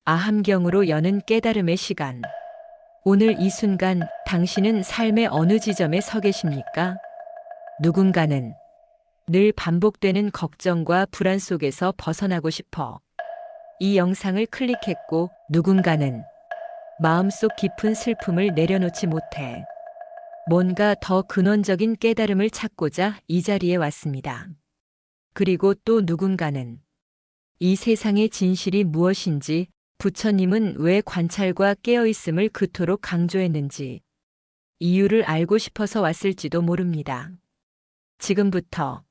아함경으로 여는 깨달음의 시간. 오늘 이 순간 당신은 삶의 어느 지점에 서 계십니까? 누군가는 늘 반복되는 걱정과 불안 속에서 벗어나고 싶어 이 영상을 클릭했고, 누군가는 마음속 깊은 슬픔을 내려놓지 못해 뭔가 더 근원적인 깨달음을 찾고자 이 자리에 왔습니다. 그리고 또 누군가는 이 세상의 진실이 무엇인지, 부처님은 왜 관찰과 깨어있음을 그토록 강조했는지 이유를 알고 싶어서 왔을지도 모릅니다. 지금부터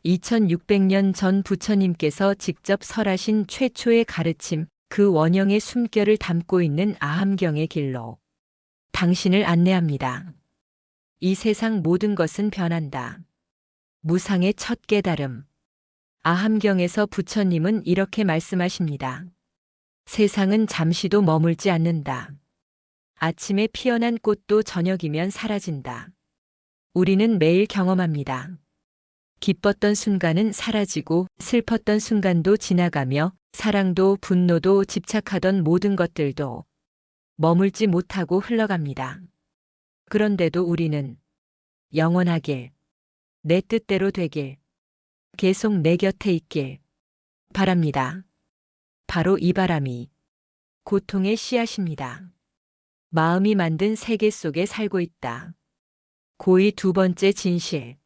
2600년 전 부처님께서 직접 설하신 최초의 가르침, 그 원형의 숨결을 담고 있는 아함경의 길로 당신을 안내합니다. 이 세상 모든 것은 변한다. 무상의 첫 깨달음. 아함경에서 부처님은 이렇게 말씀하십니다. 세상은 잠시도 머물지 않는다. 아침에 피어난 꽃도 저녁이면 사라진다. 우리는 매일 경험합니다. 기뻤던 순간은 사라지고 슬펐던 순간도 지나가며 사랑도 분노도 집착하던 모든 것들도 머물지 못하고 흘러갑니다. 그런데도 우리는 영원하길, 내 뜻대로 되길, 계속 내 곁에 있길 바랍니다. 바로 이 바람이 고통의 씨앗입니다. 마음이 만든 세계 속에 살고 있다. 고의 두 번째 진실.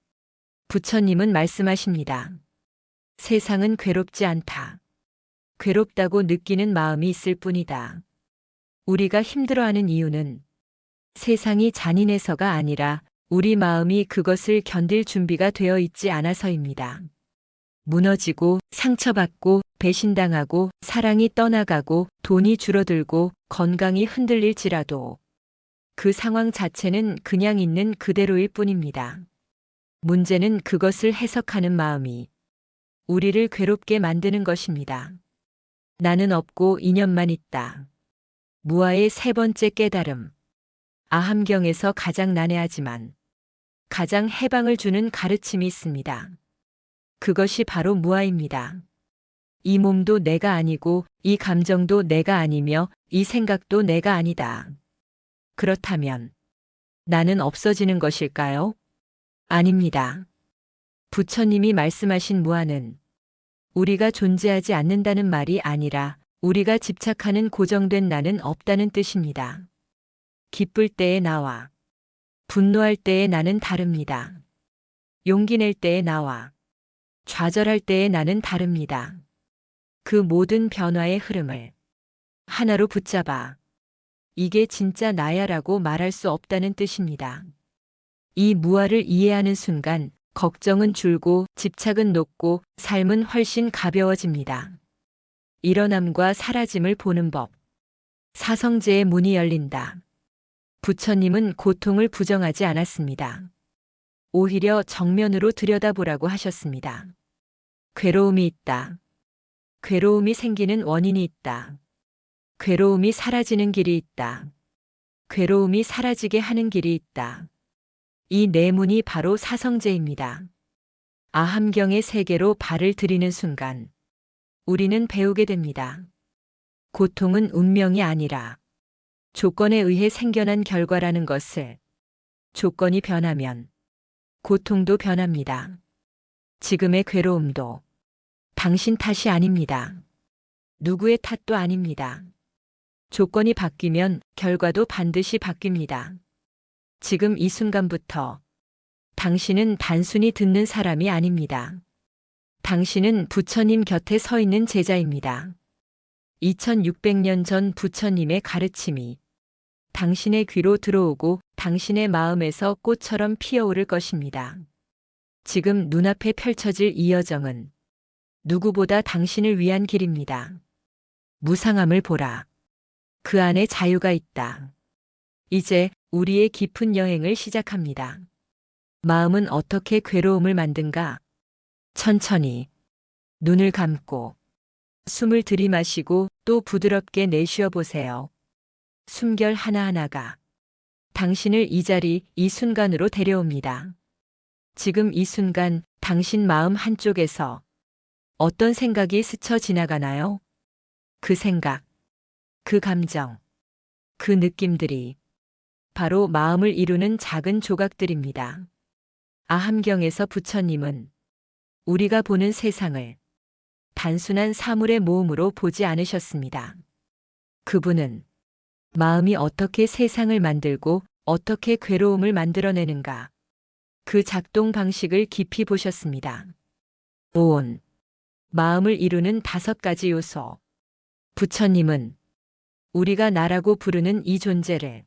부처님은 말씀하십니다. 세상은 괴롭지 않다. 괴롭다고 느끼는 마음이 있을 뿐이다. 우리가 힘들어하는 이유는 세상이 잔인해서가 아니라 우리 마음이 그것을 견딜 준비가 되어 있지 않아서입니다. 무너지고 상처받고 배신당하고 사랑이 떠나가고 돈이 줄어들고 건강이 흔들릴지라도 그 상황 자체는 그냥 있는 그대로일 뿐입니다. 문제는 그것을 해석하는 마음이 우리를 괴롭게 만드는 것입니다. 나는 없고 이념만 있다. 무아의 세 번째 깨달음. 아함경에서 가장 난해하지만 가장 해방을 주는 가르침이 있습니다. 그것이 바로 무아입니다. 이 몸도 내가 아니고 이 감정도 내가 아니며 이 생각도 내가 아니다. 그렇다면 나는 없어지는 것일까요? 아닙니다. 부처님이 말씀하신 무아는 우리가 존재하지 않는다는 말이 아니라 우리가 집착하는 고정된 나는 없다는 뜻입니다. 기쁠 때의 나와 분노할 때의 나는 다릅니다. 용기 낼 때의 나와 좌절할 때의 나는 다릅니다. 그 모든 변화의 흐름을 하나로 붙잡아 이게 진짜 나야라고 말할 수 없다는 뜻입니다. 이 무아를 이해하는 순간 걱정은 줄고 집착은 녹고 삶은 훨씬 가벼워집니다. 일어남과 사라짐을 보는 법. 사성제의 문이 열린다. 부처님은 고통을 부정하지 않았습니다. 오히려 정면으로 들여다보라고 하셨습니다. 괴로움이 있다. 괴로움이 생기는 원인이 있다. 괴로움이 사라지는 길이 있다. 괴로움이 사라지게 하는 길이 있다. 이 네 문이 바로 사성제입니다. 아함경의 세계로 발을 들이는 순간 우리는 배우게 됩니다. 고통은 운명이 아니라 조건에 의해 생겨난 결과라는 것을. 조건이 변하면 고통도 변합니다. 지금의 괴로움도 당신 탓이 아닙니다. 누구의 탓도 아닙니다. 조건이 바뀌면 결과도 반드시 바뀝니다. 지금 이 순간부터 당신은 단순히 듣는 사람이 아닙니다. 당신은 부처님 곁에 서 있는 제자입니다. 2600년 전 부처님의 가르침이 당신의 귀로 들어오고 당신의 마음에서 꽃처럼 피어오를 것입니다. 지금 눈앞에 펼쳐질 이 여정은 누구보다 당신을 위한 길입니다. 무상함을 보라. 그 안에 자유가 있다. 이제 우리의 깊은 여행을 시작합니다. 마음은 어떻게 괴로움을 만든가? 천천히 눈을 감고 숨을 들이마시고 또 부드럽게 내쉬어 보세요. 숨결 하나하나가 당신을 이 자리, 이 순간으로 데려옵니다. 지금 이 순간 당신 마음 한쪽에서 어떤 생각이 스쳐 지나가나요? 그 생각, 그 감정, 그 느낌들이 바로 마음을 이루는 작은 조각들입니다. 아함경에서 부처님은 우리가 보는 세상을 단순한 사물의 모음으로 보지 않으셨습니다. 그분은 마음이 어떻게 세상을 만들고 어떻게 괴로움을 만들어내는가, 그 작동 방식을 깊이 보셨습니다. 온, 마음을 이루는 5가지 요소. 부처님은 우리가 나라고 부르는 이 존재를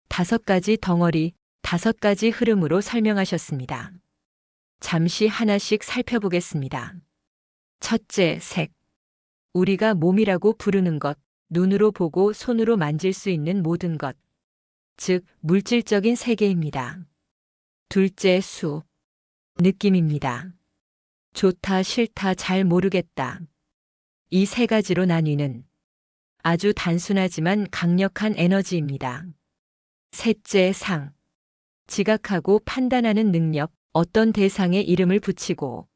5가지 덩어리, 5가지 흐름으로 설명하셨습니다. 잠시 하나씩 살펴보겠습니다. 첫째, 색. 우리가 몸이라고 부르는 것, 눈으로 보고 손으로 만질 수 있는 모든 것, 즉 물질적인 세계입니다. 둘째, 수. 느낌입니다. 좋다, 싫다, 잘 모르겠다. 이 3가지로 나뉘는 아주 단순하지만 강력한 에너지입니다. 셋째, 상. 지각하고 판단하는 능력, 어떤 대상에 이름을 붙이고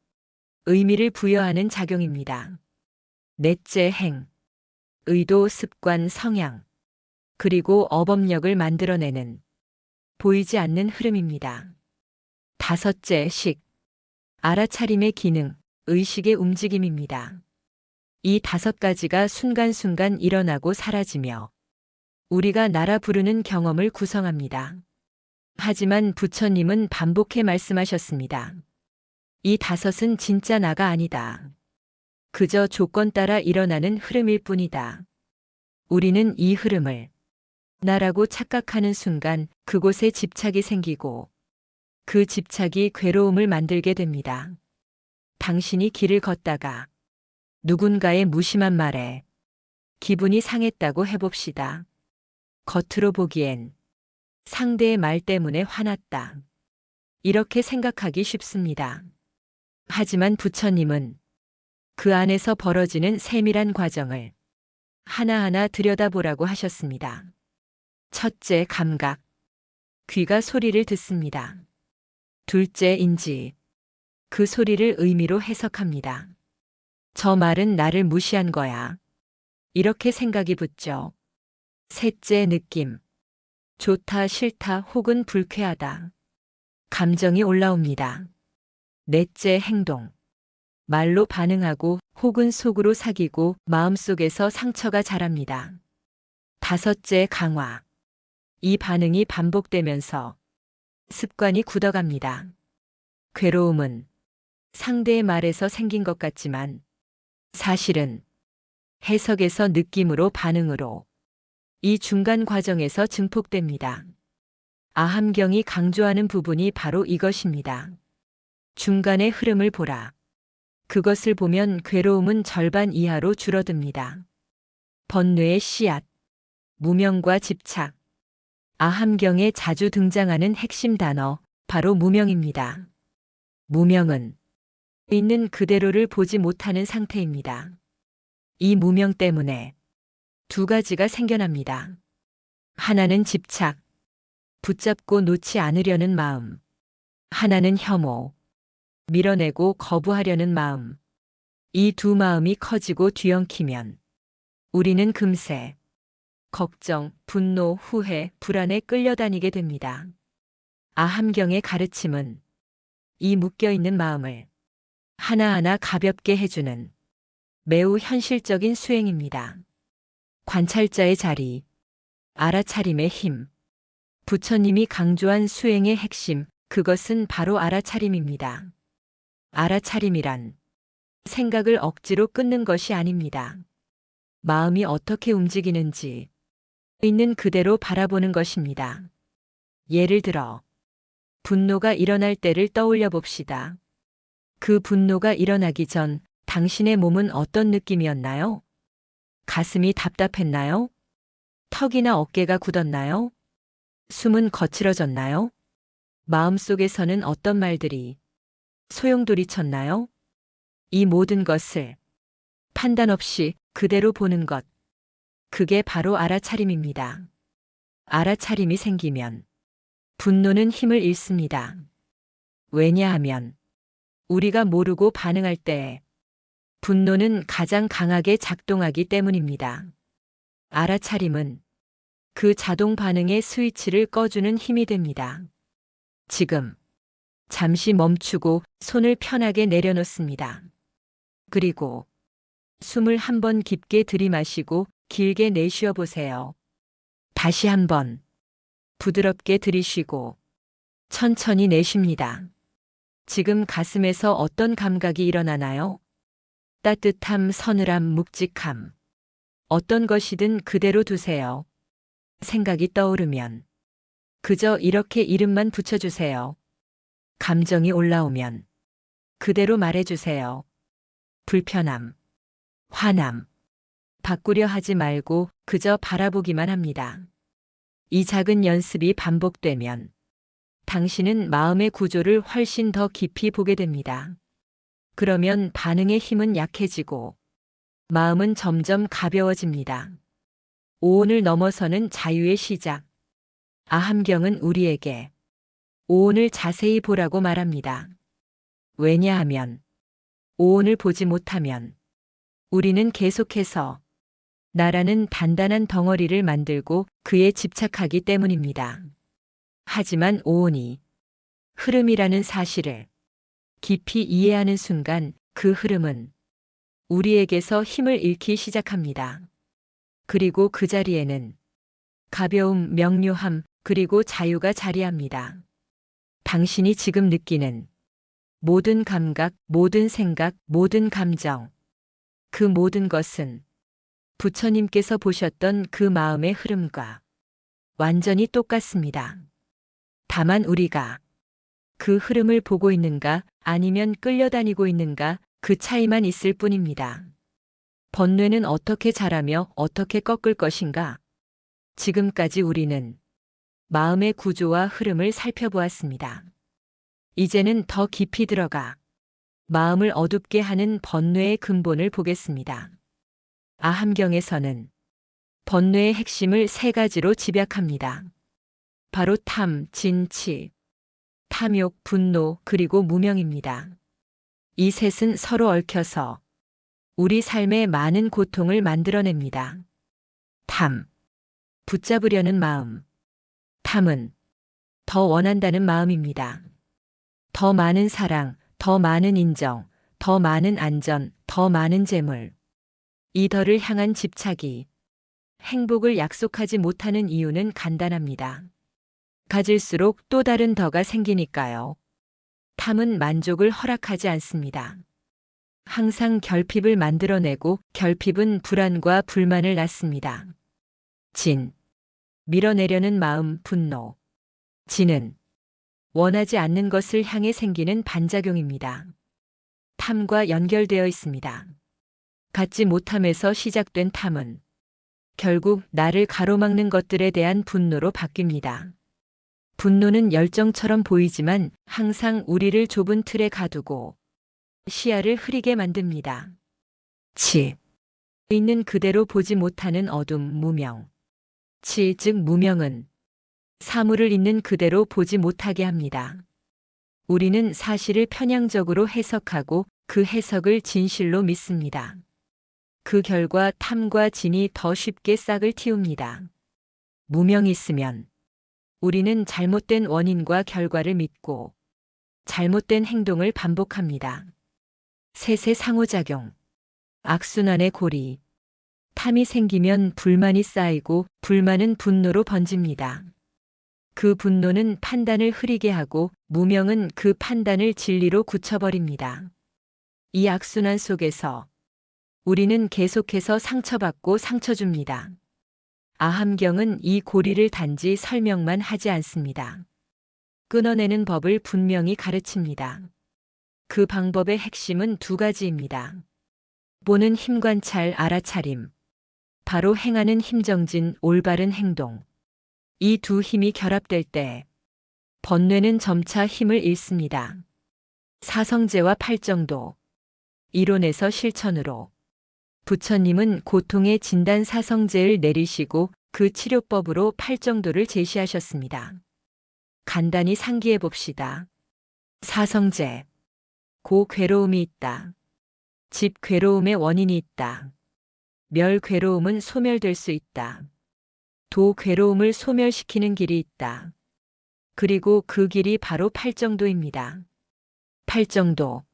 의미를 부여하는 작용입니다. 넷째, 행. 의도, 습관, 성향, 그리고 어법력을 만들어내는 보이지 않는 흐름입니다. 다섯째, 식. 알아차림의 기능, 의식의 움직임입니다. 이 5가지가 순간순간 일어나고 사라지며 우리가 나라 부르는 경험을 구성합니다. 하지만 부처님은 반복해 말씀하셨습니다. 이 5은 진짜 나가 아니다. 그저 조건 따라 일어나는 흐름일 뿐이다. 우리는 이 흐름을 나라고 착각하는 순간 그곳에 집착이 생기고 그 집착이 괴로움을 만들게 됩니다. 당신이 길을 걷다가 누군가의 무심한 말에 기분이 상했다고 해봅시다. 겉으로 보기엔 상대의 말 때문에 화났다. 이렇게 생각하기 쉽습니다. 하지만 부처님은 그 안에서 벌어지는 세밀한 과정을 하나하나 들여다보라고 하셨습니다. 첫째, 감각. 귀가 소리를 듣습니다. 둘째, 인지. 그 소리를 의미로 해석합니다. 저 말은 나를 무시한 거야. 이렇게 생각이 붙죠. 셋째, 느낌. 좋다, 싫다, 혹은 불쾌하다. 감정이 올라옵니다. 넷째, 행동. 말로 반응하고 혹은 속으로 사귀고 마음속에서 상처가 자랍니다. 다섯째, 강화. 이 반응이 반복되면서 습관이 굳어갑니다. 괴로움은 상대의 말에서 생긴 것 같지만 사실은 해석에서 느낌으로 반응으로 이 중간 과정에서 증폭됩니다. 아함경이 강조하는 부분이 바로 이것입니다. 중간의 흐름을 보라. 그것을 보면 괴로움은 절반 이하로 줄어듭니다. 번뇌의 씨앗, 무명과 집착. 아함경에 자주 등장하는 핵심 단어, 바로 무명입니다. 무명은 있는 그대로를 보지 못하는 상태입니다. 이 무명 때문에 2가지가 생겨납니다. 하나는 집착, 붙잡고 놓지 않으려는 마음. 하나는 혐오, 밀어내고 거부하려는 마음. 이 2 마음이 커지고 뒤엉키면 우리는 금세 걱정, 분노, 후회, 불안에 끌려다니게 됩니다. 아함경의 가르침은 이 묶여있는 마음을 하나하나 가볍게 해주는 매우 현실적인 수행입니다. 관찰자의 자리, 알아차림의 힘. 부처님이 강조한 수행의 핵심, 그것은 바로 알아차림입니다. 알아차림이란 생각을 억지로 끊는 것이 아닙니다. 마음이 어떻게 움직이는지 있는 그대로 바라보는 것입니다. 예를 들어, 분노가 일어날 때를 떠올려 봅시다. 그 분노가 일어나기 전 당신의 몸은 어떤 느낌이었나요? 가슴이 답답했나요? 턱이나 어깨가 굳었나요? 숨은 거칠어졌나요? 마음속에서는 어떤 말들이 소용돌이쳤나요? 이 모든 것을 판단 없이 그대로 보는 것. 그게 바로 알아차림입니다. 알아차림이 생기면 분노는 힘을 잃습니다. 왜냐하면 우리가 모르고 반응할 때 분노는 가장 강하게 작동하기 때문입니다. 알아차림은 그 자동 반응의 스위치를 꺼주는 힘이 됩니다. 지금 잠시 멈추고 손을 편하게 내려놓습니다. 그리고 숨을 한 번 깊게 들이마시고 길게 내쉬어 보세요. 다시 한 번 부드럽게 들이쉬고 천천히 내쉽니다. 지금 가슴에서 어떤 감각이 일어나나요? 따뜻함, 서늘함, 묵직함. 어떤 것이든 그대로 두세요. 생각이 떠오르면 그저 이렇게 이름만 붙여주세요. 감정이 올라오면 그대로 말해주세요. 불편함, 화남. 바꾸려 하지 말고 그저 바라보기만 합니다. 이 작은 연습이 반복되면 당신은 마음의 구조를 훨씬 더 깊이 보게 됩니다. 그러면 반응의 힘은 약해지고 마음은 점점 가벼워집니다. 오온을 넘어서는 자유의 시작. 아함경은 우리에게 오온을 자세히 보라고 말합니다. 왜냐하면 오온을 보지 못하면 우리는 계속해서 나라는 단단한 덩어리를 만들고 그에 집착하기 때문입니다. 하지만 오온이 흐름이라는 사실을 깊이 이해하는 순간 그 흐름은 우리에게서 힘을 잃기 시작합니다. 그리고 그 자리에는 가벼움, 명료함, 그리고 자유가 자리합니다. 당신이 지금 느끼는 모든 감각, 모든 생각, 모든 감정, 그 모든 것은 부처님께서 보셨던 그 마음의 흐름과 완전히 똑같습니다. 다만 우리가 그 흐름을 보고 있는가 아니면 끌려다니고 있는가 그 차이만 있을 뿐입니다. 번뇌는 어떻게 자라며 어떻게 꺾을 것인가? 지금까지 우리는 마음의 구조와 흐름을 살펴보았습니다. 이제는 더 깊이 들어가 마음을 어둡게 하는 번뇌의 근본을 보겠습니다. 아함경에서는 번뇌의 핵심을 세 가지로 집약합니다. 바로 탐, 진치, 탐욕, 분노, 그리고 무명입니다. 이 셋은 서로 얽혀서 우리 삶에 많은 고통을 만들어냅니다. 탐, 붙잡으려는 마음. 탐은 더 원한다는 마음입니다. 더 많은 사랑, 더 많은 인정, 더 많은 안전, 더 많은 재물. 이 덜을 향한 집착이 행복을 약속하지 못하는 이유는 간단합니다. 가질수록 또 다른 더가 생기니까요. 탐은 만족을 허락하지 않습니다. 항상 결핍을 만들어내고 결핍은 불안과 불만을 낳습니다. 진, 밀어내려는 마음, 분노. 진은 원하지 않는 것을 향해 생기는 반작용입니다. 탐과 연결되어 있습니다. 갖지 못함에서 시작된 탐은 결국 나를 가로막는 것들에 대한 분노로 바뀝니다. 분노는 열정처럼 보이지만 항상 우리를 좁은 틀에 가두고 시야를 흐리게 만듭니다. 치, 있는 그대로 보지 못하는 어둠, 무명. 치, 즉 무명은 사물을 있는 그대로 보지 못하게 합니다. 우리는 사실을 편향적으로 해석하고 그 해석을 진실로 믿습니다. 그 결과 탐과 진이 더 쉽게 싹을 틔웁니다. 무명이 있으면 우리는 잘못된 원인과 결과를 믿고 잘못된 행동을 반복합니다. 셋의 상호작용. 악순환의 고리. 탐이 생기면 불만이 쌓이고 불만은 분노로 번집니다. 그 분노는 판단을 흐리게 하고 무명은 그 판단을 진리로 굳혀버립니다. 이 악순환 속에서 우리는 계속해서 상처받고 상처 줍니다. 아함경은 이 고리를 단지 설명만 하지 않습니다. 끊어내는 법을 분명히 가르칩니다. 그 방법의 핵심은 두 가지입니다. 보는 힘, 관찰, 알아차림. 바로 행하는 힘, 정진, 올바른 행동. 이 두 힘이 결합될 때 번뇌는 점차 힘을 잃습니다. 사성제와 팔정도. 이론에서 실천으로. 부처님은 고통의 진단 사성제를 내리시고 그 치료법으로 팔정도를 제시하셨습니다. 간단히 상기해 봅시다. 사성제. 고 괴로움이 있다. 집 괴로움의 원인이 있다. 멸 괴로움은 소멸될 수 있다. 도 괴로움을 소멸시키는 길이 있다. 그리고 그 길이 바로 팔정도입니다. 팔정도.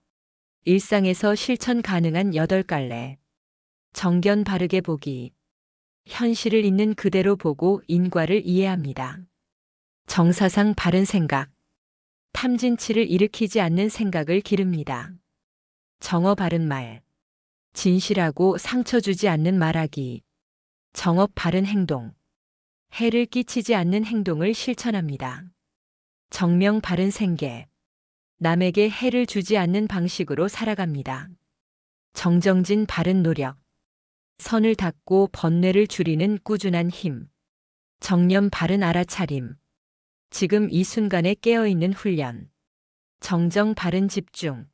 일상에서 실천 가능한 8갈래. 정견 바르게 보기. 현실을 있는 그대로 보고 인과를 이해합니다. 정사상 바른 생각. 탐진치를 일으키지 않는 생각을 기릅니다. 정어 바른 말. 진실하고 상처 주지 않는 말하기. 정업 바른 행동. 해를 끼치지 않는 행동을 실천합니다. 정명 바른 생계. 남에게 해를 주지 않는 방식으로 살아갑니다. 정정진 바른 노력. 선을 닦고 번뇌를 줄이는 꾸준한 힘. 정념 바른 알아차림. 지금 이 순간에 깨어있는 훈련. 정정 바른 집중.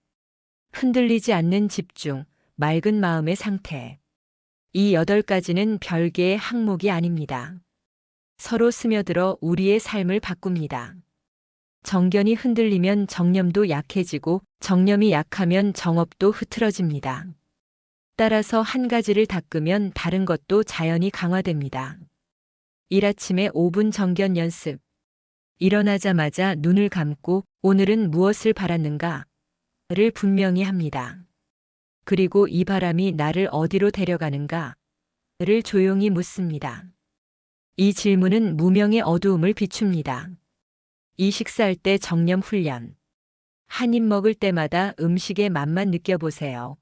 흔들리지 않는 집중, 맑은 마음의 상태. 이 8가지는 별개의 항목이 아닙니다. 서로 스며들어 우리의 삶을 바꿉니다. 정견이 흔들리면 정념도 약해지고 정념이 약하면 정업도 흐트러집니다. 따라서 한 가지를 닦으면 다른 것도 자연히 강화됩니다. 일 아침에 5분 정견 연습. 일어나자마자 눈을 감고 오늘은 무엇을 바랐는가를 분명히 합니다. 그리고 이 바람이 나를 어디로 데려가는가를 조용히 묻습니다. 이 질문은 무명의 어두움을 비춥니다. 이 식사할 때 정념 훈련. 한 입 먹을 때마다 음식의 맛만 느껴보세요.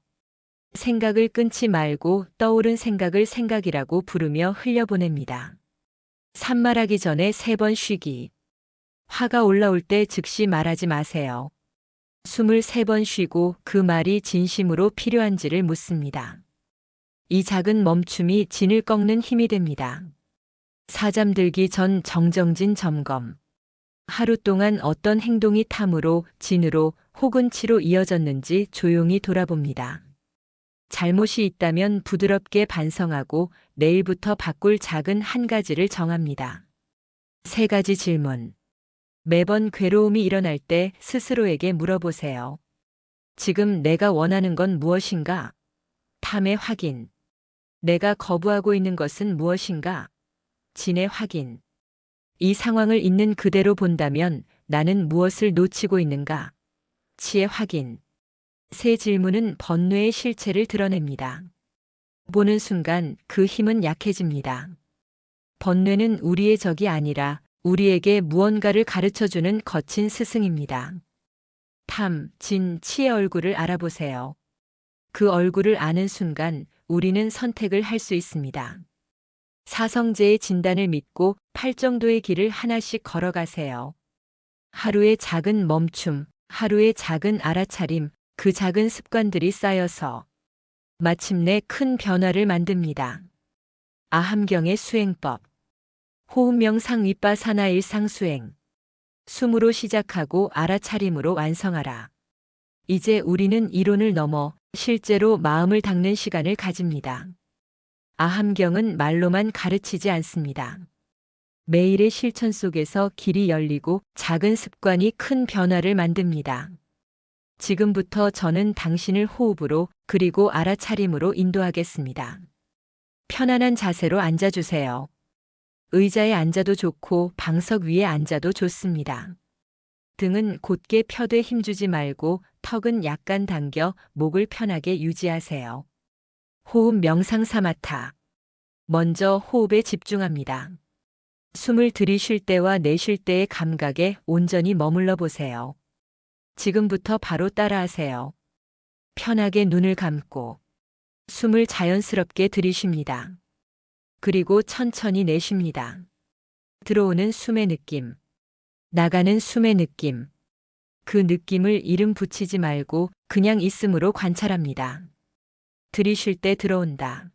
생각을 끊지 말고 떠오른 생각을 생각이라고 부르며 흘려보냅니다. 산말하기 전에 3번 쉬기. 화가 올라올 때 즉시 말하지 마세요. 숨을 3번 쉬고 그 말이 진심으로 필요한지를 묻습니다. 이 작은 멈춤이 진을 꺾는 힘이 됩니다. 사잠 들기 전 정정진 점검. 하루 동안 어떤 행동이 탐으로, 진으로 혹은 치로 이어졌는지 조용히 돌아봅니다. 잘못이 있다면 부드럽게 반성하고 내일부터 바꿀 작은 한 가지를 정합니다. 3가지 질문. 매번 괴로움이 일어날 때 스스로에게 물어보세요. 지금 내가 원하는 건 무엇인가? 탐의 확인. 내가 거부하고 있는 것은 무엇인가? 진의 확인. 이 상황을 있는 그대로 본다면 나는 무엇을 놓치고 있는가? 치의 확인. 3 질문은 번뇌의 실체를 드러냅니다. 보는 순간 그 힘은 약해집니다. 번뇌는 우리의 적이 아니라 우리에게 무언가를 가르쳐주는 거친 스승입니다. 탐, 진, 치의 얼굴을 알아보세요. 그 얼굴을 아는 순간 우리는 선택을 할 수 있습니다. 사성제의 진단을 믿고 팔정도의 길을 하나씩 걸어가세요. 하루의 작은 멈춤, 하루의 작은 알아차림, 그 작은 습관들이 쌓여서 마침내 큰 변화를 만듭니다. 아함경의 수행법. 호흡 명상 윗바사나 일상 수행. 숨으로 시작하고 알아차림으로 완성하라. 이제 우리는 이론을 넘어 실제로 마음을 닦는 시간을 가집니다. 아함경은 말로만 가르치지 않습니다. 매일의 실천 속에서 길이 열리고 작은 습관이 큰 변화를 만듭니다. 지금부터 저는 당신을 호흡으로 그리고 알아차림으로 인도하겠습니다. 편안한 자세로 앉아주세요. 의자에 앉아도 좋고 방석 위에 앉아도 좋습니다. 등은 곧게 펴되 힘주지 말고 턱은 약간 당겨 목을 편하게 유지하세요. 호흡 명상 사마타. 먼저 호흡에 집중합니다. 숨을 들이쉴 때와 내쉴 때의 감각에 온전히 머물러 보세요. 지금부터 바로 따라하세요. 편하게 눈을 감고 숨을 자연스럽게 들이쉽니다. 그리고 천천히 내쉽니다. 들어오는 숨의 느낌, 나가는 숨의 느낌. 그 느낌을 이름 붙이지 말고 그냥 있음으로 관찰합니다. 들이쉴 때 들어온다.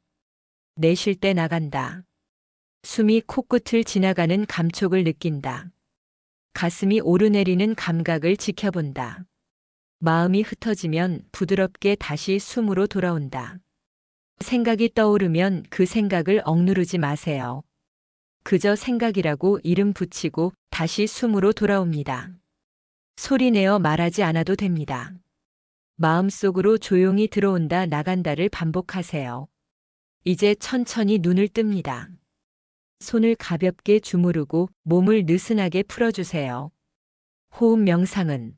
내쉴 때 나간다. 숨이 코끝을 지나가는 감촉을 느낀다. 가슴이 오르내리는 감각을 지켜본다. 마음이 흩어지면 부드럽게 다시 숨으로 돌아온다. 생각이 떠오르면 그 생각을 억누르지 마세요. 그저 생각이라고 이름 붙이고 다시 숨으로 돌아옵니다. 소리내어 말하지 않아도 됩니다. 마음속으로 조용히 들어온다 나간다를 반복하세요. 이제 천천히 눈을 뜹니다. 손을 가볍게 주무르고 몸을 느슨하게 풀어주세요. 호흡 명상은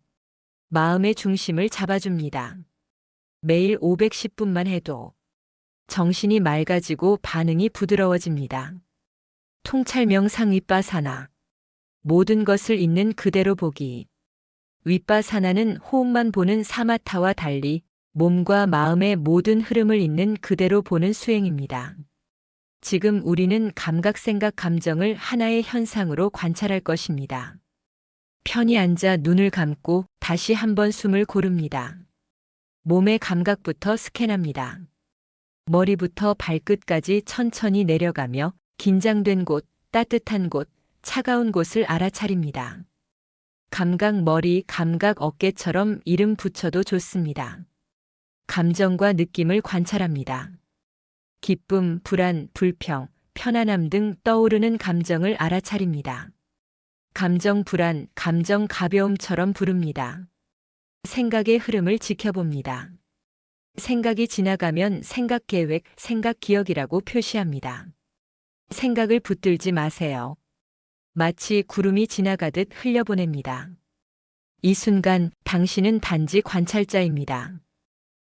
마음의 중심을 잡아줍니다. 매일 510분만 해도 정신이 맑아지고 반응이 부드러워집니다. 통찰 명상 윗바사나 모든 것을 있는 그대로 보기. 윗바사나는 호흡만 보는 사마타와 달리 몸과 마음의 모든 흐름을 있는 그대로 보는 수행입니다. 지금 우리는 감각, 생각, 감정을 하나의 현상으로 관찰할 것입니다. 편히 앉아 눈을 감고 다시 한번 숨을 고릅니다. 몸의 감각부터 스캔합니다. 머리부터 발끝까지 천천히 내려가며 긴장된 곳, 따뜻한 곳, 차가운 곳을 알아차립니다. 감각 머리, 감각 어깨처럼 이름 붙여도 좋습니다. 감정과 느낌을 관찰합니다. 기쁨, 불안, 불평, 편안함 등 떠오르는 감정을 알아차립니다. 감정 불안, 감정 가벼움처럼 부릅니다. 생각의 흐름을 지켜봅니다. 생각이 지나가면 생각 계획, 생각 기억이라고 표시합니다. 생각을 붙들지 마세요. 마치 구름이 지나가듯 흘려보냅니다. 이 순간 당신은 단지 관찰자입니다.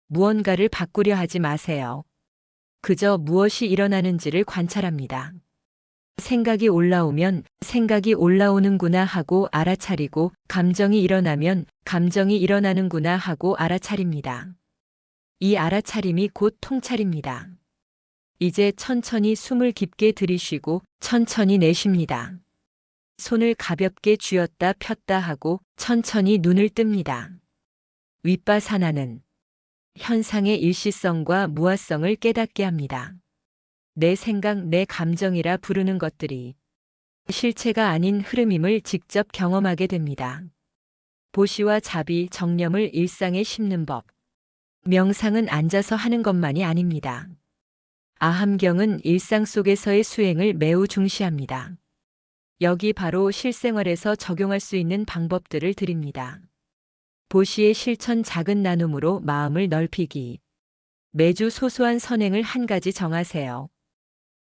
무언가를 바꾸려 하지 마세요. 그저 무엇이 일어나는지를 관찰합니다. 생각이 올라오면 생각이 올라오는구나 하고 알아차리고, 감정이 일어나면 감정이 일어나는구나 하고 알아차립니다. 이 알아차림이 곧 통찰입니다. 이제 천천히 숨을 깊게 들이쉬고 천천히 내쉽니다. 손을 가볍게 쥐었다 폈다 하고 천천히 눈을 뜹니다. 윗바사나는 현상의 일시성과 무화성을 깨닫게 합니다. 내 생각, 내 감정이라 부르는 것들이 실체가 아닌 흐름임을 직접 경험하게 됩니다. 보시와 자비, 정념을 일상에 심는 법. 명상은 앉아서 하는 것만이 아닙니다. 아함경은 일상 속에서의 수행을 매우 중시합니다. 여기 바로 실생활에서 적용할 수 있는 방법들을 드립니다. 보시의 실천 작은 나눔으로 마음을 넓히기. 매주 소소한 선행을 한 가지 정하세요.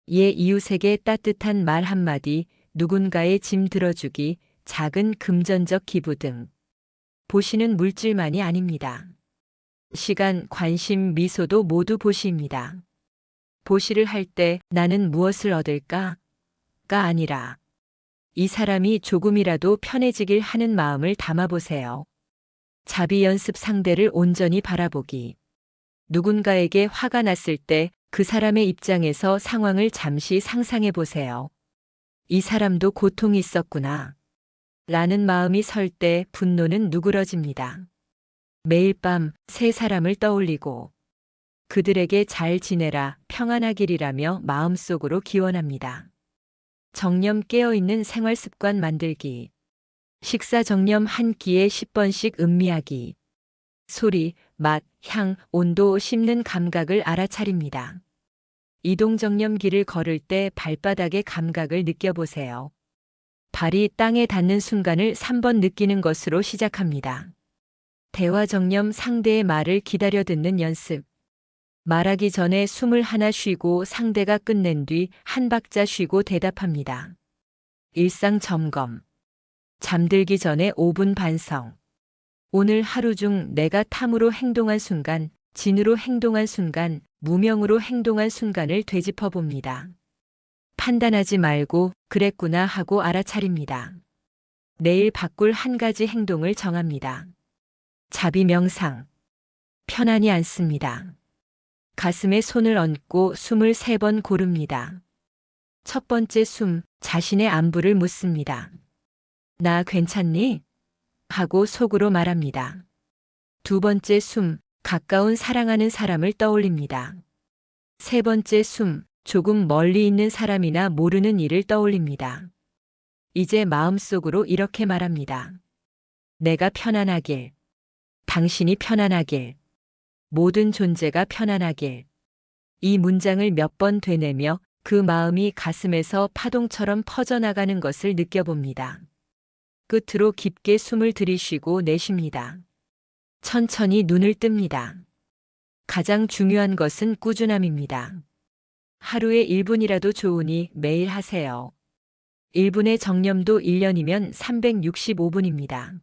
이웃에게 따뜻한 말 한마디, 누군가의 짐 들어주기, 작은 금전적 기부 등. 보시는 물질만이 아닙니다. 시간, 관심, 미소도 모두 보시입니다. 보시를 할 때 나는 무엇을 얻을까? 가 아니라 이 사람이 조금이라도 편해지길 하는 마음을 담아보세요. 자비 연습 상대를 온전히 바라보기. 누군가에게 화가 났을 때 그 사람의 입장에서 상황을 잠시 상상해 보세요. 이 사람도 고통이 있었구나. 라는 마음이 설 때 분노는 누그러집니다. 매일 밤 세 사람을 떠올리고 그들에게 잘 지내라, 평안하기리라며 마음속으로 기원합니다. 정념 깨어있는 생활 습관 만들기. 식사 정념 한 끼에 10번씩 음미하기. 소리, 맛, 향, 온도, 씹는 감각을 알아차립니다. 이동 정념 길을 걸을 때 발바닥의 감각을 느껴보세요. 발이 땅에 닿는 순간을 3번 느끼는 것으로 시작합니다. 대화 정념 상대의 말을 기다려 듣는 연습. 말하기 전에 숨을 하나 쉬고 상대가 끝낸 뒤 한 박자 쉬고 대답합니다. 일상 점검. 잠들기 전에 5분 반성. 오늘 하루 중 내가 탐으로 행동한 순간, 진으로 행동한 순간, 무명으로 행동한 순간을 되짚어 봅니다. 판단하지 말고 그랬구나 하고 알아차립니다. 내일 바꿀 한 가지 행동을 정합니다. 자비 명상. 편안히 앉습니다. 가슴에 손을 얹고 숨을 3번 고릅니다. 첫 번째 숨, 자신의 안부를 묻습니다. 나 괜찮니? 하고 속으로 말합니다. 두 번째 숨, 가까운 사랑하는 사람을 떠올립니다. 세 번째 숨, 조금 멀리 있는 사람이나 모르는 일을 떠올립니다. 이제 마음속으로 이렇게 말합니다. 내가 편안하길, 당신이 편안하길, 모든 존재가 편안하길. 이 문장을 몇 번 되뇌며 그 마음이 가슴에서 파동처럼 퍼져나가는 것을 느껴봅니다. 끝으로 깊게 숨을 들이쉬고 내쉽니다. 천천히 눈을 뜹니다. 가장 중요한 것은 꾸준함입니다. 하루에 1분이라도 좋으니 매일 하세요. 1분의 정념도 1년이면 365분입니다.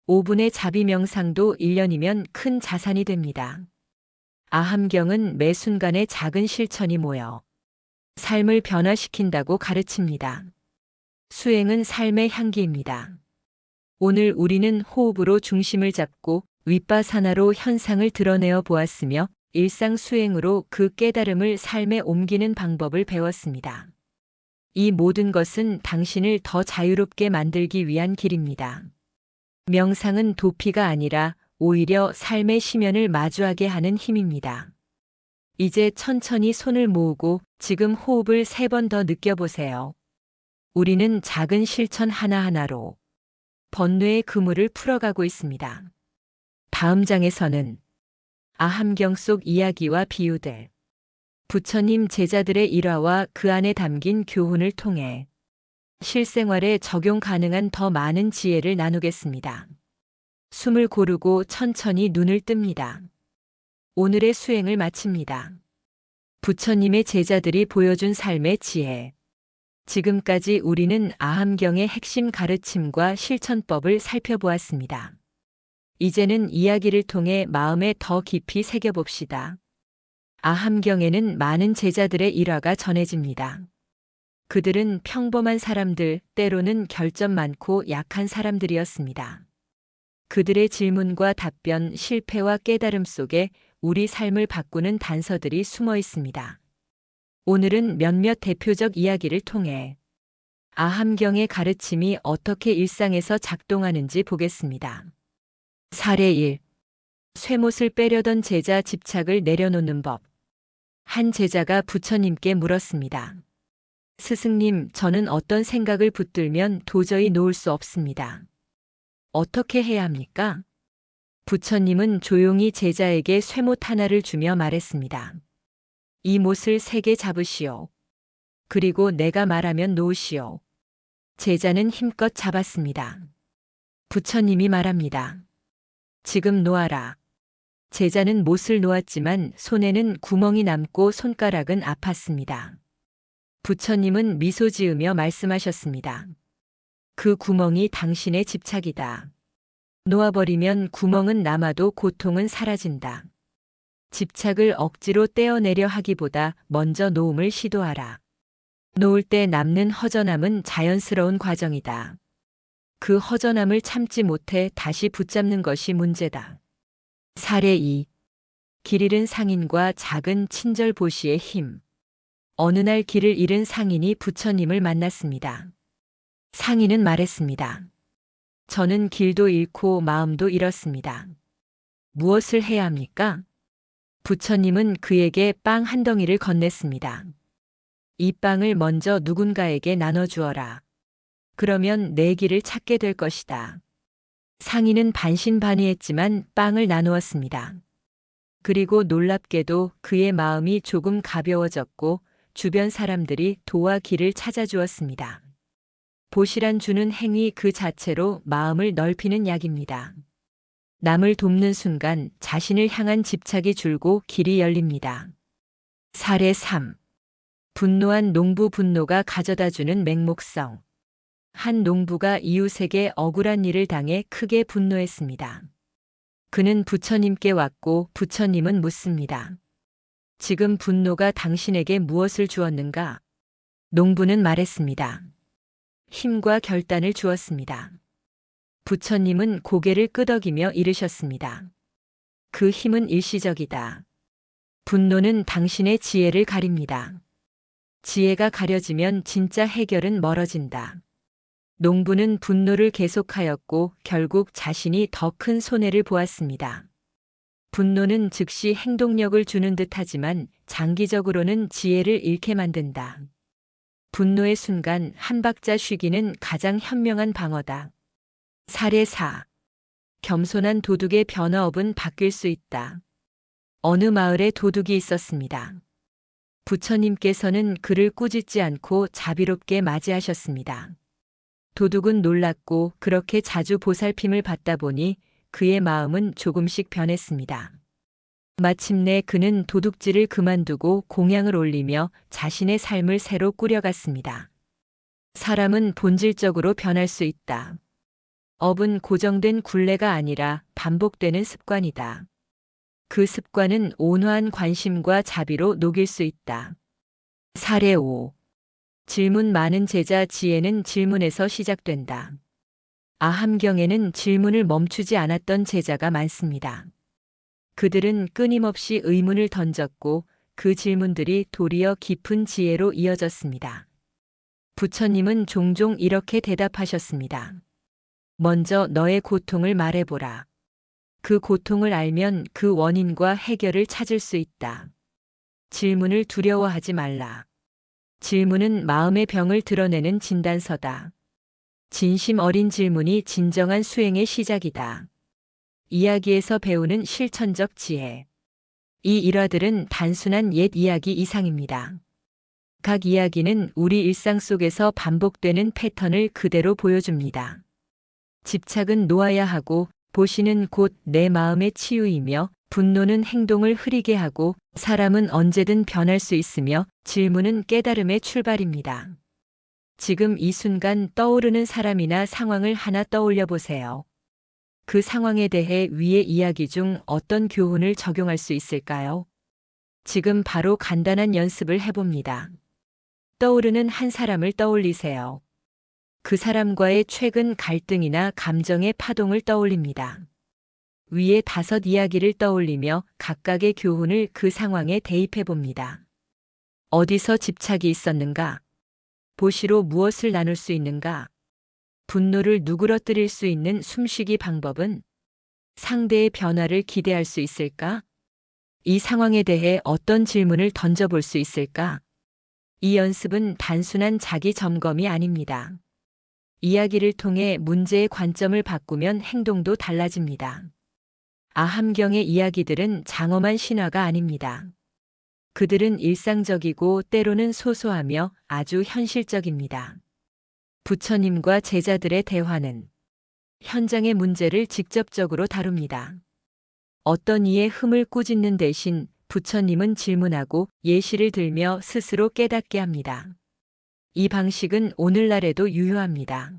5분의 자비 명상도 1년이면 큰 자산이 됩니다. 아함경은 매 순간의 작은 실천이 모여 삶을 변화시킨다고 가르칩니다. 수행은 삶의 향기입니다. 오늘 우리는 호흡으로 중심을 잡고 윗바사나로 현상을 드러내어 보았으며 일상 수행으로 그 깨달음을 삶에 옮기는 방법을 배웠습니다. 이 모든 것은 당신을 더 자유롭게 만들기 위한 길입니다. 명상은 도피가 아니라 오히려 삶의 심연을 마주하게 하는 힘입니다. 이제 천천히 손을 모으고 지금 호흡을 3번 더 느껴보세요. 우리는 작은 실천 하나하나로 번뇌의 그물을 풀어가고 있습니다. 다음 장에서는 아함경 속 이야기와 비유들, 부처님 제자들의 일화와 그 안에 담긴 교훈을 통해 실생활에 적용 가능한 더 많은 지혜를 나누겠습니다. 숨을 고르고 천천히 눈을 뜹니다. 오늘의 수행을 마칩니다. 부처님의 제자들이 보여준 삶의 지혜. 지금까지 우리는 아함경의 핵심 가르침과 실천법을 살펴보았습니다. 이제는 이야기를 통해 마음에 더 깊이 새겨봅시다. 아함경에는 많은 제자들의 일화가 전해집니다. 그들은 평범한 사람들, 때로는 결점 많고 약한 사람들이었습니다. 그들의 질문과 답변, 실패와 깨달음 속에 우리 삶을 바꾸는 단서들이 숨어 있습니다. 오늘은 몇몇 대표적 이야기를 통해 아함경의 가르침이 어떻게 일상에서 작동하는지 보겠습니다. 사례 1. 쇠못을 빼려던 제자 집착을 내려놓는 법. 한 제자가 부처님께 물었습니다. 스승님, 저는 어떤 생각을 붙들면 도저히 놓을 수 없습니다. 어떻게 해야 합니까? 부처님은 조용히 제자에게 쇠못 하나를 주며 말했습니다. 이 못을 3개 잡으시오. 그리고 내가 말하면 놓으시오. 제자는 힘껏 잡았습니다. 부처님이 말합니다. 지금 놓아라. 제자는 못을 놓았지만 손에는 구멍이 남고 손가락은 아팠습니다. 부처님은 미소 지으며 말씀하셨습니다. 그 구멍이 당신의 집착이다. 놓아버리면 구멍은 남아도 고통은 사라진다. 집착을 억지로 떼어내려 하기보다 먼저 놓음을 시도하라. 놓을 때 남는 허전함은 자연스러운 과정이다. 그 허전함을 참지 못해 다시 붙잡는 것이 문제다. 사례 2. 길 잃은 상인과 작은 친절 보시의 힘. 어느 날 길을 잃은 상인이 부처님을 만났습니다. 상인은 말했습니다. 저는 길도 잃고 마음도 잃었습니다. 무엇을 해야 합니까? 부처님은 그에게 빵 한 덩이를 건넸습니다. 이 빵을 먼저 누군가에게 나눠주어라. 그러면 내 길을 찾게 될 것이다. 상인은 반신반의했지만 빵을 나누었습니다. 그리고 놀랍게도 그의 마음이 조금 가벼워졌고 주변 사람들이 도와 길을 찾아주었습니다. 보시란 주는 행위 그 자체로 마음을 넓히는 약입니다. 남을 돕는 순간 자신을 향한 집착이 줄고 길이 열립니다. 사례 3. 분노한 농부 분노가 가져다주는 맹목성. 한 농부가 이웃에게 억울한 일을 당해 크게 분노했습니다. 그는 부처님께 왔고 부처님은 묻습니다. 지금 분노가 당신에게 무엇을 주었는가? 농부는 말했습니다. 힘과 결단을 주었습니다. 부처님은 고개를 끄덕이며 이르셨습니다. 그 힘은 일시적이다. 분노는 당신의 지혜를 가립니다. 지혜가 가려지면 진짜 해결은 멀어진다. 농부는 분노를 계속하였고 결국 자신이 더 큰 손해를 보았습니다. 분노는 즉시 행동력을 주는 듯하지만 장기적으로는 지혜를 잃게 만든다. 분노의 순간 한 박자 쉬기는 가장 현명한 방어다. 사례 4. 겸손한 도둑의 변화업은 바뀔 수 있다. 어느 마을에 도둑이 있었습니다. 부처님께서는 그를 꾸짖지 않고 자비롭게 맞이하셨습니다. 도둑은 놀랐고 그렇게 자주 보살핌을 받다 보니 그의 마음은 조금씩 변했습니다. 마침내 그는 도둑질을 그만두고 공양을 올리며 자신의 삶을 새로 꾸려갔습니다. 사람은 본질적으로 변할 수 있다. 업은 고정된 굴레가 아니라 반복되는 습관이다. 그 습관은 온화한 관심과 자비로 녹일 수 있다. 사례 5. 질문 많은 제자 지혜는 질문에서 시작된다. 아함경에는 질문을 멈추지 않았던 제자가 많습니다. 그들은 끊임없이 의문을 던졌고 그 질문들이 도리어 깊은 지혜로 이어졌습니다. 부처님은 종종 이렇게 대답하셨습니다. 먼저 너의 고통을 말해보라. 그 고통을 알면 그 원인과 해결을 찾을 수 있다. 질문을 두려워하지 말라. 질문은 마음의 병을 드러내는 진단서다. 진심 어린 질문이 진정한 수행의 시작이다. 이야기에서 배우는 실천적 지혜. 이 일화들은 단순한 옛 이야기 이상입니다. 각 이야기는 우리 일상 속에서 반복되는 패턴을 그대로 보여줍니다. 집착은 놓아야 하고 보시는 곧 내 마음의 치유이며 분노는 행동을 흐리게 하고 사람은 언제든 변할 수 있으며 질문은 깨달음의 출발입니다. 지금 이 순간 떠오르는 사람이나 상황을 하나 떠올려 보세요. 그 상황에 대해 위의 이야기 중 어떤 교훈을 적용할 수 있을까요? 지금 바로 간단한 연습을 해봅니다. 떠오르는 한 사람을 떠올리세요. 그 사람과의 최근 갈등이나 감정의 파동을 떠올립니다. 위의 5 이야기를 떠올리며 각각의 교훈을 그 상황에 대입해 봅니다. 어디서 집착이 있었는가? 보시로 무엇을 나눌 수 있는가? 분노를 누그러뜨릴 수 있는 숨쉬기 방법은? 상대의 변화를 기대할 수 있을까? 이 상황에 대해 어떤 질문을 던져볼 수 있을까? 이 연습은 단순한 자기 점검이 아닙니다. 이야기를 통해 문제의 관점을 바꾸면 행동도 달라집니다. 아함경의 이야기들은 장엄한 신화가 아닙니다. 그들은 일상적이고 때로는 소소하며 아주 현실적입니다. 부처님과 제자들의 대화는 현장의 문제를 직접적으로 다룹니다. 어떤 이의 흠을 꾸짖는 대신 부처님은 질문하고 예시를 들며 스스로 깨닫게 합니다. 이 방식은 오늘날에도 유효합니다.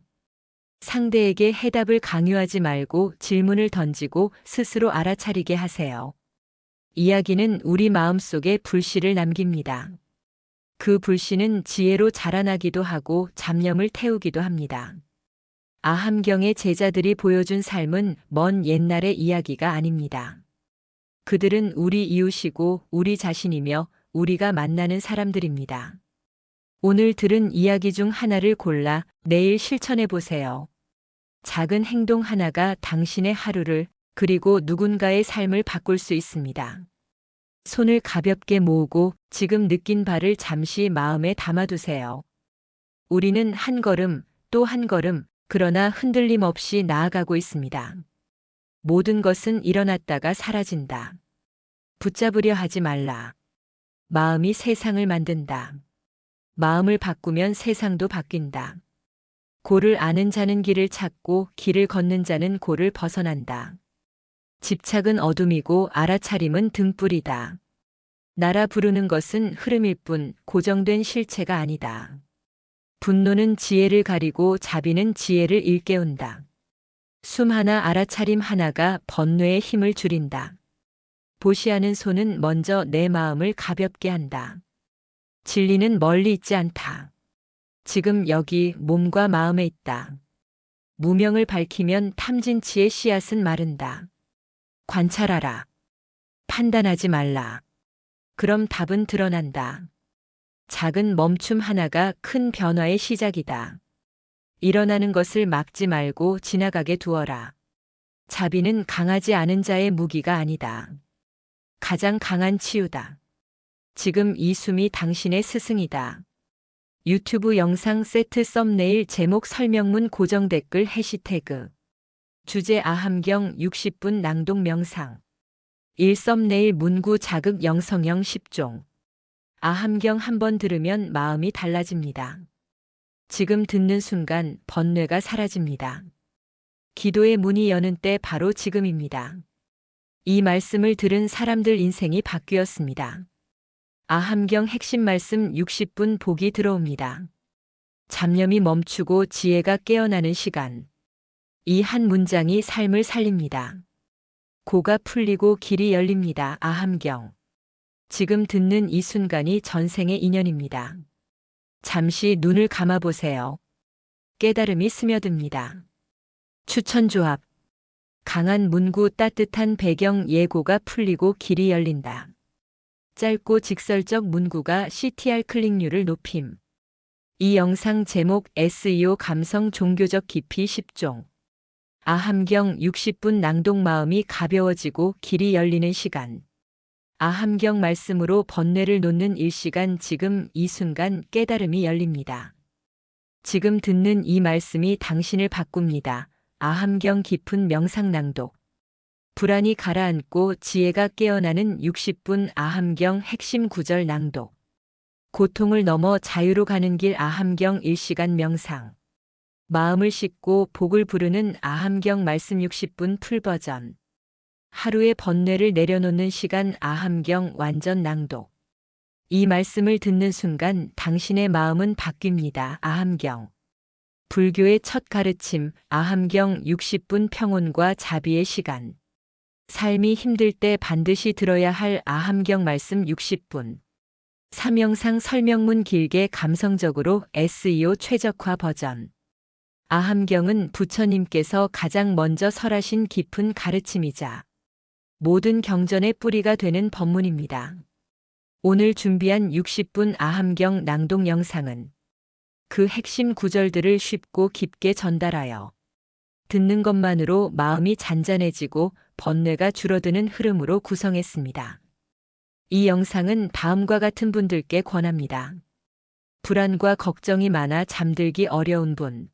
상대에게 해답을 강요하지 말고 질문을 던지고 스스로 알아차리게 하세요. 이야기는 우리 마음속에 불씨를 남깁니다. 그 불씨는 지혜로 자라나기도 하고 잡념을 태우기도 합니다. 아함경의 제자들이 보여준 삶은 먼 옛날의 이야기가 아닙니다. 그들은 우리 이웃이고 우리 자신이며 우리가 만나는 사람들입니다. 오늘 들은 이야기 중 하나를 골라 내일 실천해 보세요. 작은 행동 하나가 당신의 하루를 그리고 누군가의 삶을 바꿀 수 있습니다. 손을 가볍게 모으고 지금 느낀 바를 잠시 마음에 담아두세요. 우리는 한 걸음 또 한 걸음 그러나 흔들림 없이 나아가고 있습니다. 모든 것은 일어났다가 사라진다. 붙잡으려 하지 말라. 마음이 세상을 만든다. 마음을 바꾸면 세상도 바뀐다. 고를 아는 자는 길을 찾고 길을 걷는 자는 고를 벗어난다. 집착은 어둠이고 알아차림은 등불이다. 날아 부르는 것은 흐름일 뿐 고정된 실체가 아니다. 분노는 지혜를 가리고 자비는 지혜를 일깨운다. 숨 하나 알아차림 하나가 번뇌의 힘을 줄인다. 보시하는 손은 먼저 내 마음을 가볍게 한다. 진리는 멀리 있지 않다. 지금 여기 몸과 마음에 있다. 무명을 밝히면 탐진치의 씨앗은 마른다. 관찰하라. 판단하지 말라. 그럼 답은 드러난다. 작은 멈춤 하나가 큰 변화의 시작이다. 일어나는 것을 막지 말고 지나가게 두어라. 자비는 강하지 않은 자의 무기가 아니다. 가장 강한 치유다. 지금 이 숨이 당신의 스승이다. 유튜브 영상 세트 썸네일 제목 설명문 고정 댓글 해시태그 주제 아함경 60분 낭독 명상 1 썸네일 문구 자극 영성형 10종 아함경 한번 들으면 마음이 달라집니다. 지금 듣는 순간 번뇌가 사라집니다. 기도의 문이 여는 때 바로 지금입니다. 이 말씀을 들은 사람들 인생이 바뀌었습니다. 아함경 핵심 말씀 60분 복이 들어옵니다. 잡념이 멈추고 지혜가 깨어나는 시간. 이 한 문장이 삶을 살립니다. 고가 풀리고 길이 열립니다. 아함경. 지금 듣는 이 순간이 전생의 인연입니다. 잠시 눈을 감아보세요. 깨달음이 스며듭니다. 추천조합. 강한 문구 따뜻한 배경 예고가 풀리고 길이 열린다. 짧고 직설적 문구가 CTR 클릭률을 높임. 이 영상 제목 SEO 감성 종교적 깊이 10종. 아함경 60분 낭독 마음이 가벼워지고 길이 열리는 시간. 아함경 말씀으로 번뇌를 놓는 일시간 지금 이 순간 깨달음이 열립니다. 지금 듣는 이 말씀이 당신을 바꿉니다. 아함경 깊은 명상 낭독. 불안이 가라앉고 지혜가 깨어나는 60분 아함경 핵심 구절 낭독. 고통을 넘어 자유로 가는 길 아함경 일시간 명상. 마음을 씻고 복을 부르는 아함경 말씀 60분 풀버전. 하루의 번뇌를 내려놓는 시간 아함경 완전 낭독. 이 말씀을 듣는 순간 당신의 마음은 바뀝니다. 아함경. 불교의 첫 가르침 아함경 60분 평온과 자비의 시간. 삶이 힘들 때 반드시 들어야 할 아함경 말씀 60분. 3영상 설명문 길게 감성적으로 SEO 최적화 버전. 아함경은 부처님께서 가장 먼저 설하신 깊은 가르침이자 모든 경전의 뿌리가 되는 법문입니다. 오늘 준비한 60분 아함경 낭독 영상은 그 핵심 구절들을 쉽고 깊게 전달하여 듣는 것만으로 마음이 잔잔해지고 번뇌가 줄어드는 흐름으로 구성했습니다. 이 영상은 다음과 같은 분들께 권합니다. 불안과 걱정이 많아 잠들기 어려운 분,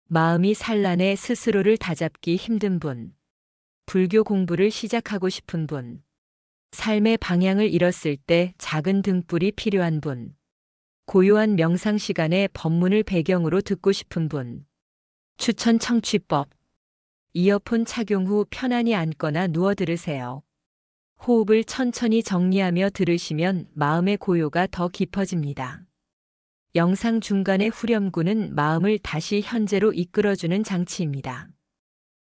마음이 산란해 스스로를 다잡기 힘든 분, 불교 공부를 시작하고 싶은 분, 삶의 방향을 잃었을 때 작은 등불이 필요한 분, 고요한 명상 시간에 법문을 배경으로 듣고 싶은 분, 추천 청취법. 이어폰 착용 후 편안히 앉거나 누워 들으세요. 호흡을 천천히 정리하며 들으시면 마음의 고요가 더 깊어집니다. 영상 중간의 후렴구는 마음을 다시 현재로 이끌어주는 장치입니다.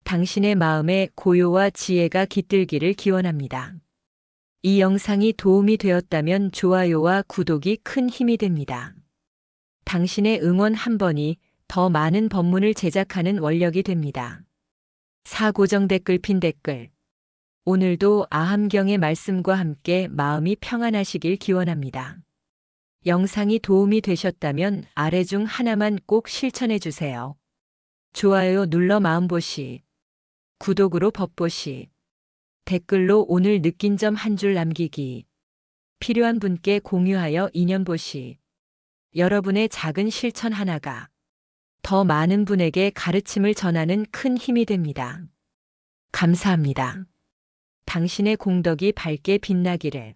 당신의 마음에 고요와 지혜가 깃들기를 기원합니다. 이 영상이 도움이 되었다면 좋아요와 구독이 큰 힘이 됩니다. 당신의 응원 한 번이 더 많은 법문을 제작하는 원력이 됩니다. 사고정 댓글 핀 댓글. 오늘도 아함경의 말씀과 함께 마음이 평안하시길 기원합니다. 영상이 도움이 되셨다면 아래 중 하나만 꼭 실천해 주세요. 좋아요 눌러 마음보시, 구독으로 법보시, 댓글로 오늘 느낀 점 한 줄 남기기, 필요한 분께 공유하여 인연보시. 여러분의 작은 실천 하나가 더 많은 분에게 가르침을 전하는 큰 힘이 됩니다. 감사합니다. 당신의 공덕이 밝게 빛나기를.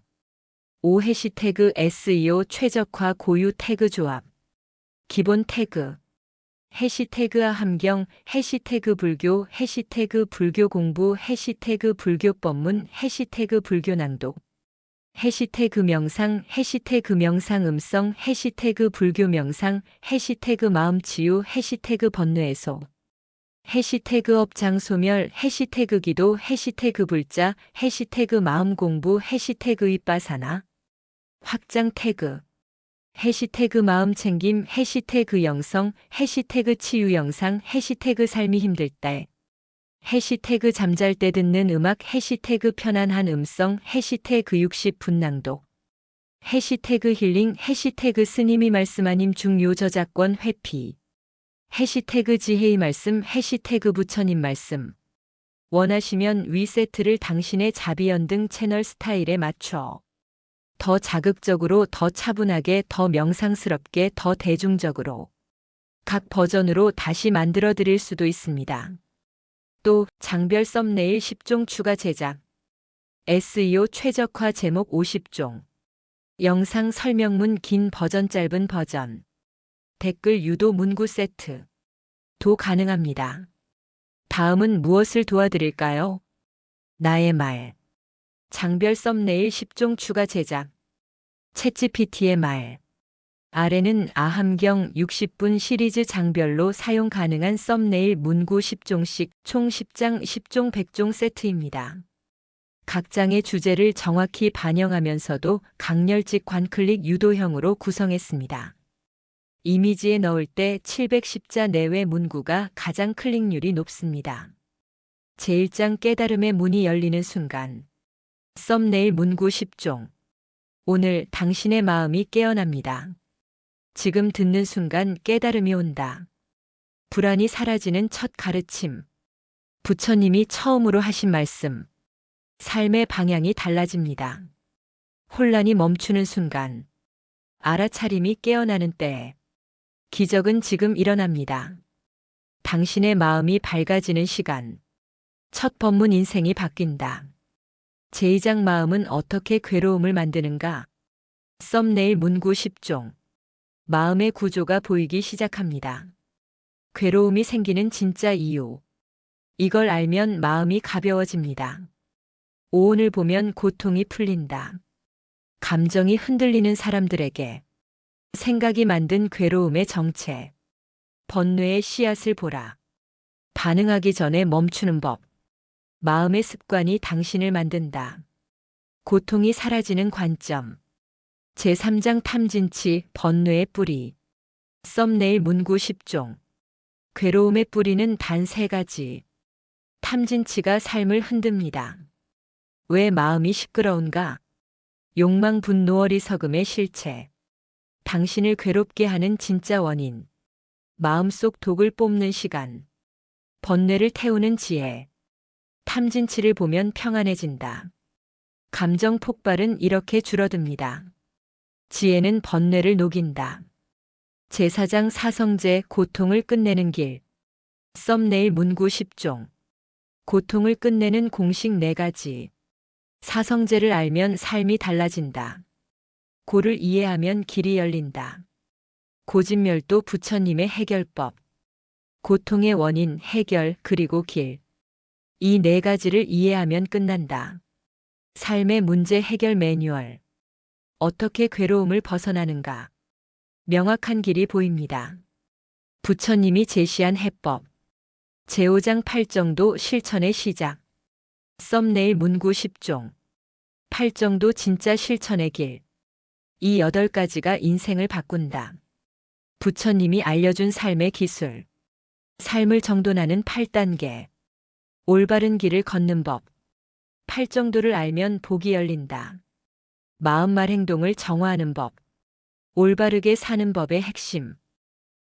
5 해시태그 SEO 최적화 고유 태그 조합. 기본 태그. 해시태그 아함경, 해시태그 불교, 해시태그 불교 공부, 해시태그 불교 법문, 해시태그 불교 낭독. 해시태그 명상, 해시태그 명상 음성, 해시태그 불교 명상, 해시태그 마음치유, 해시태그 번뇌 해소. 해시태그 업장 소멸, 해시태그 기도, 해시태그 불자, 해시태그 마음 공부, 해시태그 윗바사나. 확장 태그. 해시태그 마음 챙김, 해시태그 영성, 해시태그 치유 영상, 해시태그 삶이 힘들 때. 해시태그 잠잘 때 듣는 음악, 해시태그 편안한 음성, 해시태그 60분 낭독. 해시태그 힐링, 해시태그 스님이 말씀하님 중요 저작권 회피. 해시태그 지혜의 말씀, 해시태그 부처님 말씀. 원하시면 위 세트를 당신의 자비연등 채널 스타일에 맞춰 더 자극적으로, 더 차분하게, 더 명상스럽게, 더 대중적으로 각 버전으로 다시 만들어 드릴 수도 있습니다. 또 장별 썸네일 10종 추가 제작. SEO 최적화 제목 50종. 영상 설명문 긴 버전 짧은 버전. 댓글 유도 문구 세트. 도 가능합니다. 다음은 무엇을 도와드릴까요? 나의 말. 장별 썸네일 10종 추가 제작. 챗GPT의 말. 아래는 아함경 60분 시리즈 장별로 사용 가능한 썸네일 문구 10종씩 총 10장 10종 100종 세트입니다. 각 장의 주제를 정확히 반영하면서도 강렬직 관클릭 유도형으로 구성했습니다. 이미지에 넣을 때 710자 내외 문구가 가장 클릭률이 높습니다. 제1장 깨달음의 문이 열리는 순간. 썸네일 문구 10종. 오늘 당신의 마음이 깨어납니다. 지금 듣는 순간 깨달음이 온다. 불안이 사라지는 첫 가르침. 부처님이 처음으로 하신 말씀. 삶의 방향이 달라집니다. 혼란이 멈추는 순간. 알아차림이 깨어나는 때. 기적은 지금 일어납니다. 당신의 마음이 밝아지는 시간. 첫 법문 인생이 바뀐다. 제2장 마음은 어떻게 괴로움을 만드는가? 썸네일 문구 10종. 마음의 구조가 보이기 시작합니다. 괴로움이 생기는 진짜 이유. 이걸 알면 마음이 가벼워집니다. 오온을 보면 고통이 풀린다. 감정이 흔들리는 사람들에게 생각이 만든 괴로움의 정체. 번뇌의 씨앗을 보라. 반응하기 전에 멈추는 법. 마음의 습관이 당신을 만든다. 고통이 사라지는 관점. 제3장 탐진치 번뇌의 뿌리. 썸네일 문구 10종. 괴로움의 뿌리는 단 3가지. 탐진치가 삶을 흔듭니다. 왜 마음이 시끄러운가? 욕망, 분노, 어리석음의 실체. 당신을 괴롭게 하는 진짜 원인. 마음속 독을 뽑는 시간. 번뇌를 태우는 지혜. 탐진치를 보면 평안해진다. 감정 폭발은 이렇게 줄어듭니다. 지혜는 번뇌를 녹인다. 제4장 사성제 고통을 끝내는 길. 썸네일 문구 10종. 고통을 끝내는 공식 4가지. 사성제를 알면 삶이 달라진다. 고를 이해하면 길이 열린다. 고진멸도 부처님의 해결법. 고통의 원인, 해결, 그리고 길. 이 4가지를 이해하면 끝난다. 삶의 문제 해결 매뉴얼. 어떻게 괴로움을 벗어나는가? 명확한 길이 보입니다. 부처님이 제시한 해법. 제5장 8정도 실천의 시작. 썸네일 문구 10종. 8정도 진짜 실천의 길. 이 8가지가 인생을 바꾼다. 부처님이 알려준 삶의 기술. 삶을 정돈하는 8단계. 올바른 길을 걷는 법. 8정도를 알면 복이 열린다. 마음 말 행동을 정화하는 법. 올바르게 사는 법의 핵심.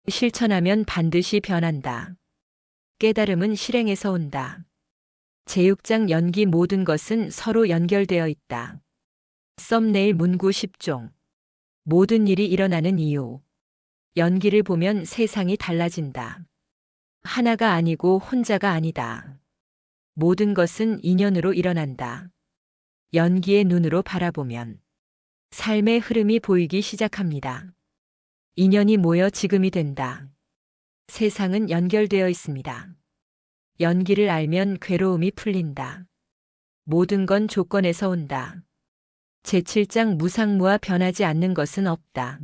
실천하면 반드시 변한다. 깨달음은 실행에서 온다. 제6장 연기 모든 것은 서로 연결되어 있다. 썸네일 문구 10종. 모든 일이 일어나는 이유. 연기를 보면 세상이 달라진다. 하나가 아니고 혼자가 아니다. 모든 것은 인연으로 일어난다. 연기의 눈으로 바라보면 삶의 흐름이 보이기 시작합니다. 인연이 모여 지금이 된다. 세상은 연결되어 있습니다. 연기를 알면 괴로움이 풀린다. 모든 건 조건에서 온다. 제7장 무상무와 변하지 않는 것은 없다.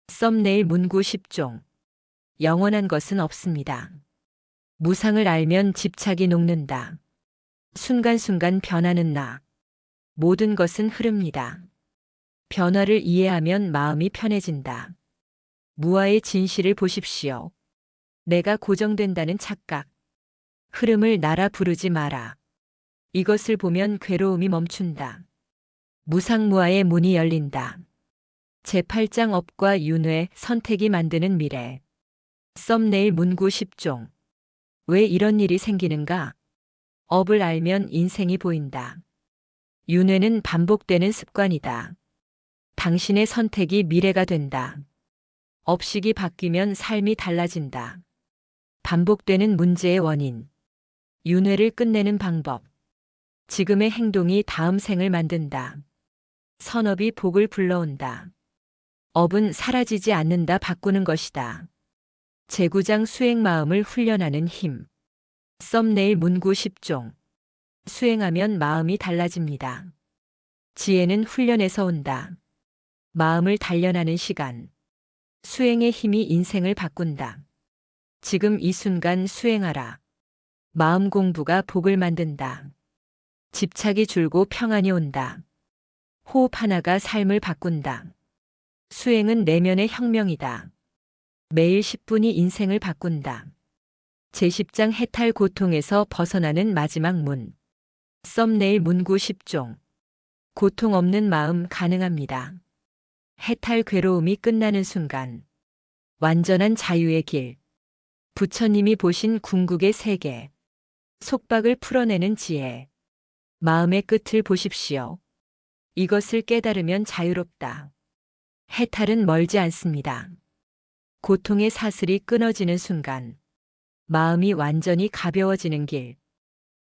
썸네일 문구 10종. 영원한 것은 없습니다. 무상을 알면 집착이 녹는다. 순간순간 변하는 나. 모든 것은 흐릅니다. 변화를 이해하면 마음이 편해진다. 무아의 진실을 보십시오. 내가 고정된다는 착각. 흐름을 나라 부르지 마라. 이것을 보면 괴로움이 멈춘다. 무상무아의 문이 열린다. 제8장 업과 윤회 선택이 만드는 미래. 썸네일 문구 10종. 왜 이런 일이 생기는가? 업을 알면 인생이 보인다. 윤회는 반복되는 습관이다. 당신의 선택이 미래가 된다. 업식이 바뀌면 삶이 달라진다. 반복되는 문제의 원인. 윤회를 끝내는 방법. 지금의 행동이 다음 생을 만든다. 선업이 복을 불러온다. 업은 사라지지 않는다 바꾸는 것이다. 제9장 수행 마음을 훈련하는 힘. 썸네일 문구 10종. 수행하면 마음이 달라집니다. 지혜는 훈련에서 온다. 마음을 단련하는 시간. 수행의 힘이 인생을 바꾼다. 지금 이 순간 수행하라. 마음 공부가 복을 만든다. 집착이 줄고 평안이 온다. 호흡 하나가 삶을 바꾼다. 수행은 내면의 혁명이다. 매일 10분이 인생을 바꾼다. 제10장 해탈 고통에서 벗어나는 마지막 문. 썸네일 문구 10종. 고통 없는 마음 가능합니다. 해탈 괴로움이 끝나는 순간. 완전한 자유의 길. 부처님이 보신 궁극의 세계. 속박을 풀어내는 지혜. 마음의 끝을 보십시오. 이것을 깨달으면 자유롭다. 해탈은 멀지 않습니다. 고통의 사슬이 끊어지는 순간. 마음이 완전히 가벼워지는 길.